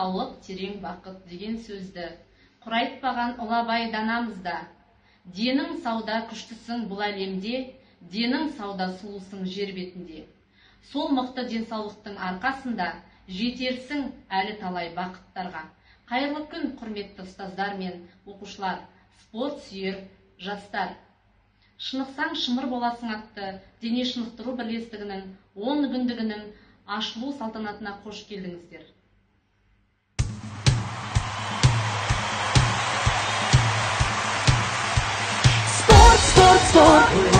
денсаулық терең бақыт деген сөзді құрайтпаған ұлабай данамызда. Денің сауда күштісің бұл әлемде, денің сауда сұлусың жер бетінде. Сол мықты денсаулықтың арқасында жетерсің әлі талай бақыттарға. Қайырлы күн, құрметті ұстаздар мен оқушылар, спорт сүйер жастар. Шынықсаң шымыр боласың атты дене шынықтыру бірлестігінің 10 күндігінің ашылу салтанатына қош келдіңіздер. Спорт, спорт, спорт.